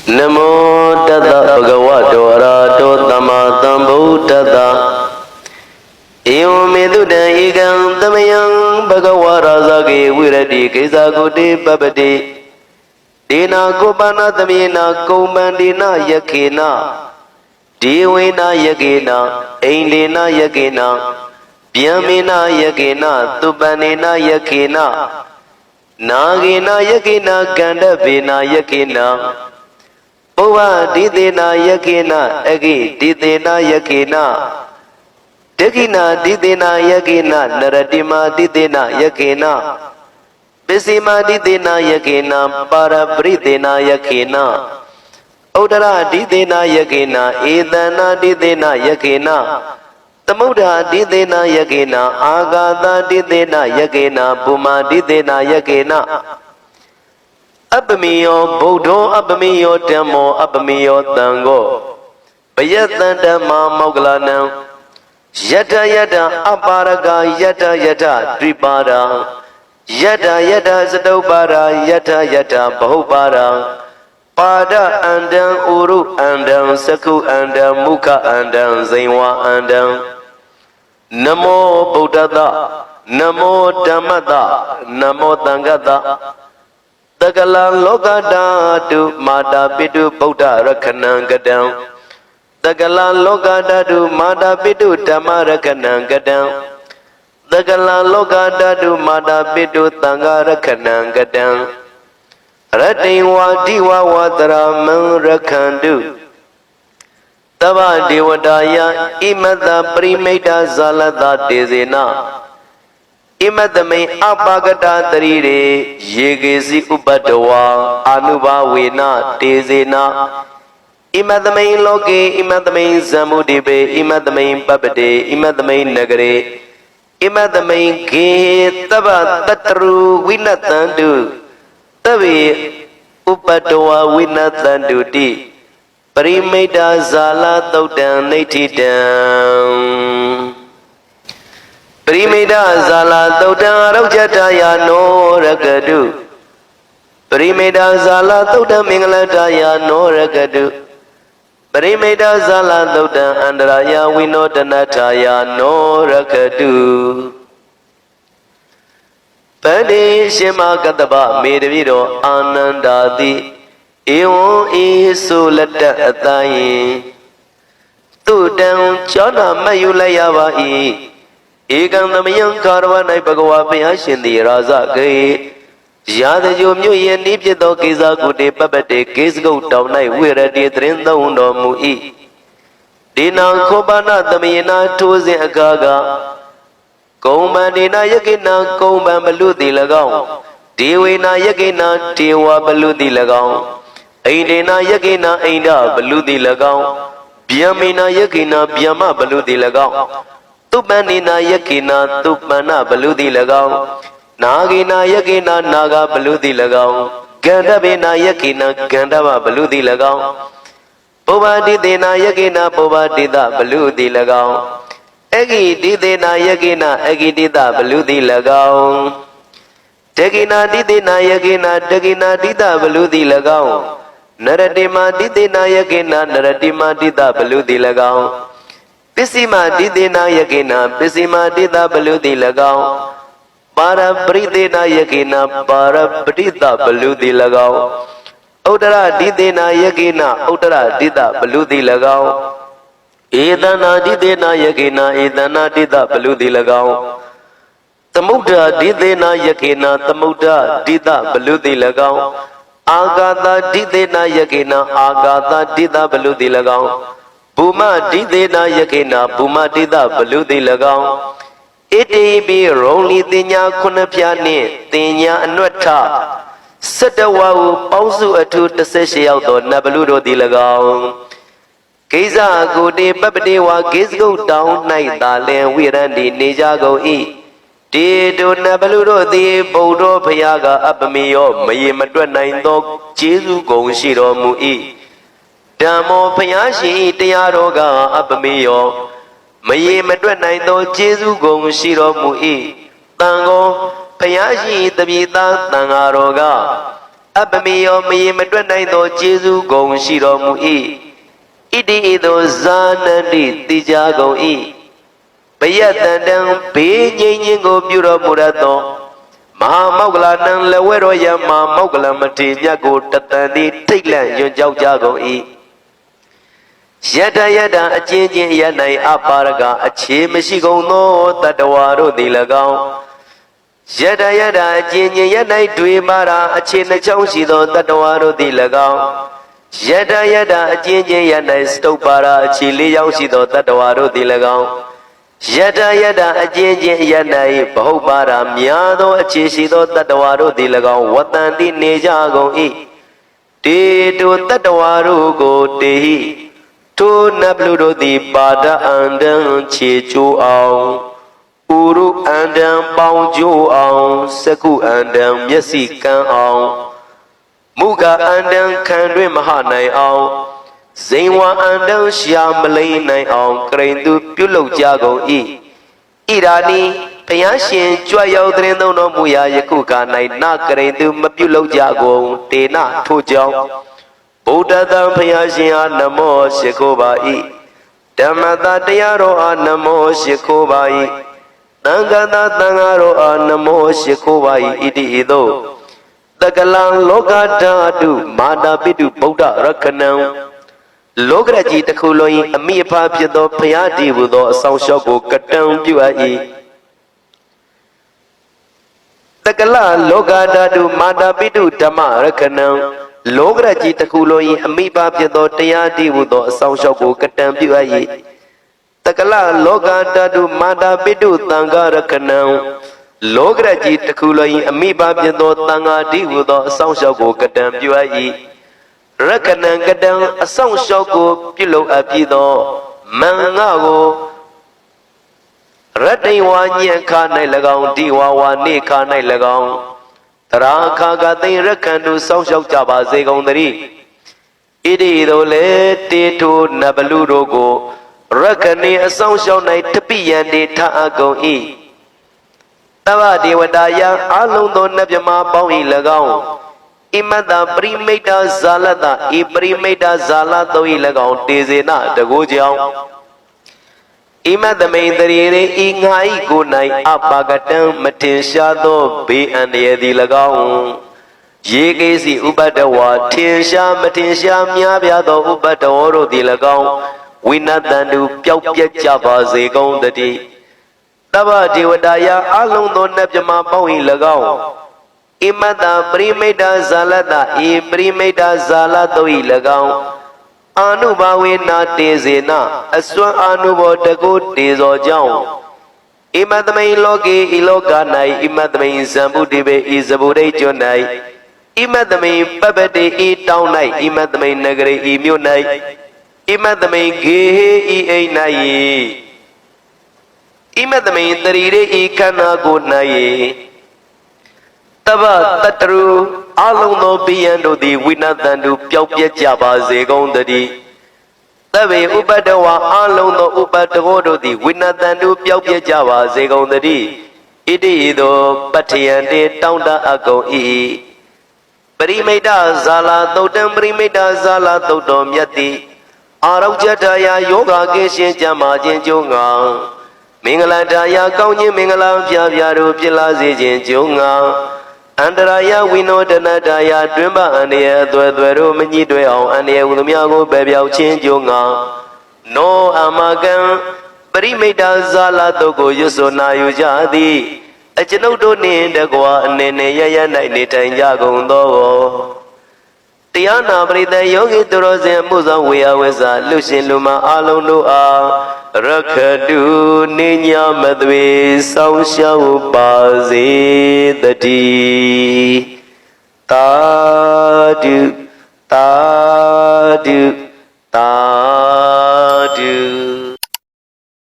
Namo Tata Bhagavato Arahato Samma Sambuddhassa Evam Meduta Ekam Tamayam Bhagavara Sake Virati Kesakuti Babati Dena Kopana Tamena Komandina Yakena Dewena Yakena Aindena Yakena Pyamena Yakena Tupanena Yakena Nagena Yakena Gandavena Yakena Bova Didena Yakena Agi Didena Yakena Degina Didena Yakena Naratima Didena Yakena Pisima Didena Yakena Parabridena Yakena Odara Didena Yakena Edana Didena Yakena Tamuda Didena Yakena Agada Didena Yakena Puma Didena Yakena Abamiyo Bodho Abamiyo Dhammo Abamiyo Tango Bayatan Dhamma Moglanam Yata Yata Aparaga Yata Yata Tripada Yata Yata Sadopara Yata Yata Bahupara Pada Andam Uru Andam Saku Andam Mukha Andam Zainwa Andam Namo Buddhata Namo Dhammata Namo Tangata Tagala Lokada Tu Mata Pitu Buddha Rakhanam Gadam Tagala Lokada Tu Mata Pitu Dhamma Rakhanam Gadam Tagala Lokada Tu Mata Pitu Tanga Rakhanam Gadam Ratiwa Diwa Wadara Man Rakhandu Tava Devataya Imata Primeta Zalata Dezena Imadame Apagata Tarire Yegesi Upadawa Anuba Vena Dezena Imadame Loke Imadame Zamudibe Imadame Babade Imadame Nagare Imadame Ge Tava Tatru Vinatandu Tavi Upadawa Vinatandu Di Parimeda Zala Tautan Naitidan Parimeda Zala Tautan Raujataya No Rakadu Parimeda Zala Tautan Mingalataya No Rakadu Parimeda Zala Tautan Andaraya Vinodanataya No Rakadu Pandi Shema Kataba Medaviro Anandadi Eon Isu Lata Atayi Tudam Chana Mayulayava E Egan Namayan Karvanai Bhagava Payashindi Raza Gay Yada Jumyu Yanipito Kiza Kude Papate Kisgo Taunai Virati Trinda Undo Mui Dina Kobana Tamina Tuzi Agaga Komandina Yakina Komba Baludi Lagao Dewena Yakina Tewa Baludi Lagao Aidena Yakina Aida Baludi Lagao Biamina Yakina Biama Baludi Lagao Tupanina Yakina Tupana Baludi Lagao Nagina Yakina Naga Baludi Lagao Gandavena Yakina Gandava Baludi Lagao Povadi Dena Yakina Povadida Baludi Lagao Egi Didena Yakina Egi Dida Baludi Lagao Tegina Didena Yakina Tegina Dida Baludi Lagao Naratima Didena Yakina Naratima Dida Baludi Lagao Pisima Didena Yakina Pisima Dida Baludi Lagao Parabridena Yakina Parabrida Baludi Lagao Udara Didena Yakina Udara Dida Baludi Lagao Edana Didena Yakina Edana Dida Baludi Lagao Tamuda Didena Yakina Tamuda Dida Baludi Lagao Agada Didena Yakina Agada Dida Baludi Lagao Puma Didena Yakina Puma Dida Baludi Lagao Iti Bi Roli Tinya Kunapyani Tinya Anwata Satawawu Pausu Atu Taseshi Auto Nabaludo Di Lagao Kiza Gudi Babadewa Gizgo Down Night Dalen Wirandi Nijago E Dido Nabaludo Di Bodo Payaga Abamiyo Mayimadwa Naindo Jesu Gongshiro Mui Damo Payashi Tiaroga Abamiyo Mayimadwa Naindo Jesu Gongshiro Mui Tango Payashi Tabita Tangaroga အပမီယောမယေမတွက်နိုင်သောကျေးဇူးကုန်ရှိတော်မူ၏ဣတိဤသို့ဇာနန္တိတိကြကုန်၏ဘယတန္တံဘေးငြိမ်းခြင်းကိုပြုတော်မူရသောမဟာမောက္ကလနံလဝဲတော်ယမမောက္ကလမထေမြတ်ကိုတတန်သည်ထိတ်လန့်ညွန်ကြောက်ကြကုန်၏ယတယတအချင်းချင်းယ၌အပါရကအခြေမရှိကုန်သောတတ္တဝါတို့သည်၎င်းယတယတအချင်းချင်းယ၌တွေ့ပါရာအခြေနှချောင်းရှိသောတတ္တဝါတို့သည်၎င်းယတယတအချင်းချင်းယ၌စတုပ္ပါရာအခြေလေးယောက်ရှိသောတတ္တဝါတို့သည်၎င်းယတယတအချင်းချင်းယ၌ဘဟုပါရာများသောအခြေရှိသောတတ္တဝါတို့သည်၎င်းဝတ္တန်တိနေကြကုန်၏တေတုတတ္တဝါတို့ကိုတေဟိထိုနတ်လူတို့သည်ပါဒအန္တံခြေကျိုးအောင်ဥရုအန္တံပေါင်ကျိုးအောင်စကုအန္တံမျက်စိကန်းအောင်မုကအန္တံခံတွင်မဟနိုင်အောင်ဇိန်ဝအန္တံရှာမလိမ့်နိုင်အောင်ကရိန်သူပြုလုပ်ကြကုန်၏ဣရာနီဘုရားရှင်ကြွရောက်တဲ့သုံးတော်မူရာယခုက၌နကရိန်သူမပြုလုပ်ကြကုန်တေနထို့ကြောင့်ဗုဒ္ဓတံဘုရားရှင်အားနမောရှိခိုးပါ၏ဓမ္မတာတရားတော်အားနမောရှိခိုးပါ၏သံဃာတာသံဃာတော်အားနမောရှိခိုးပါ၏ဣတိဤသို့တကလံလောကဓာတုမာတာပိတုဗုဒ္ဓရခဏံလောကရကြီးတစ်ခုလုံး၏အမိအဖဖြစ်သောဘုရားတည်ဟူသောအဆောင်လျှောက်ကိုကတံပြုအပ်၏တကလလောကဓာတုမာတာပိတုဓမ္မရခဏံလောကရကြီးတစ်ခုလုံး၏အမိပါဖြစ်သောတရားတည်ဟူသောအဆောင်လျှောက်ကိုကတံပြုအပ်၏တကလလောကဓာတုမာတာပိတုသံဃာရခဏံလောကရကြီးတစ်ခုလုံး၏အမိပါဖြစ်သောသံဃာတည်ဟူသောအဆောင်လျှောက်ကိုကတံပြုအပ်၏ရခဏံကတံအဆောင်လျှောက်ကိုပြုလုပ်အပ်ပြီးသောမင်္ဂကိုရတ္တိဝါညံခါ၌၎င်းဒီဝါဝါနေခါ၌၎င်းတရာခါကသိရခန္တုစောင့်ရှောက်ကြပါစေကုန်သတည်းဣတိတို့လေတေထိုနဘလူတို့ကိုရခဏေအဆောင်ရှောက်၌တပိယံနေထအကုန်၏တဗ္ဗဒေဝတာယအလုံးသောနတ်မြမပေါင်း၏၎င်းဣမတပရိမိတ်တာဇာလတဤပရိမိတ်တာဇာလတို့၏၎င်းတေစေနတကိုးကြောင့်ဣမတမိန်တရေဤငါဤကို၌အပါကတံမထင်ရှားသောဘေးအန္တရာယ်သည်၎င်းရေကေစီဥပတ္တဝါထင်ရှားမထင်ရှားများပြားသောဥပတ္တဝါတို့သည်၎င်းဝိနတန္တုပျောက်ပြက်ကြပါစေကုန်တည်းတဗ္ဗဒေဝတာယအလုံးသောနတ်မြမပေါင်း၏၎င်းဣမတပရိမိတ်တာဇာလတဤပရိမိတ်တာဇာလတို့၏၎င်းအာနုဘာဝေနာတေစေနအစွမ်းအာနုဘောတကုတေဇောကြောင့်ဣမတမိန်လောကေဤလောက၌ဣမတမိန်ဇံဗုတိဘေဤဇဗုဒိကျွန်း၌ဣမတမိန်ပပတိဤတောင်း၌ဣမတမိန်နဂရိဤမြို့၌ဣမတမိန်ဂေဟဤအိမ်၌ဣမတမိန်တရီရေဤခန္ဓာကိုယ်၌တဗ္ဗတတရုအလုံးသောပိယံတို့သည်ဝိနတန္တုပျောက်ပြက်ကြပါစေကုန်တည်းသဗ္ဗေဥပတ္တဝါအလုံးသောဥပတ္တဝါတို့သည်ဝိနတန္တုပျောက်ပြက်ကြပါစေကုန်တည်းဣတိဤသို့ပတ္ထယံတေတောင်းတအကုန်၏ပရိမိတ်ဇာလာသုတ်တံပရိမိတ်ဇာလာသုတ်တော်မြတ်သည်အာရုဇ္ဇတရာယောဂကင်းရှင်းကြမှာခြင်းကြုံငါမင်္ဂလာတရားကောင်းခြင်းမင်္ဂလာပြပြတို့ဖြစ်လာစေခြင်းကြုံငါအန္တရာယဝိနောဒနတရာတွင်ပအန္တရာအသွဲသွဲတို့မညှိတွဲအောင်အန္တရာဝုသမျှကိုပယ်ပြောက်ခြင်းကြုံငါနောအမကံပရိမိတ်တာဇာလတို့ကိုရွတ်ဆိုနာယူကြသည်အကျွန်ုပ်တို့နှင့်တကွာအနေနဲ့ရရ၌နေထိုင်ကြကုန်သောတရားနာပရိသတ်ယောဂီသူတော်စင်မှုဆောင်ဝေယဝေစာလူရှင်လူမအလုံးတို့အားရခတုနေညမသွေဆောင်းရှောက်ပါစေတည်း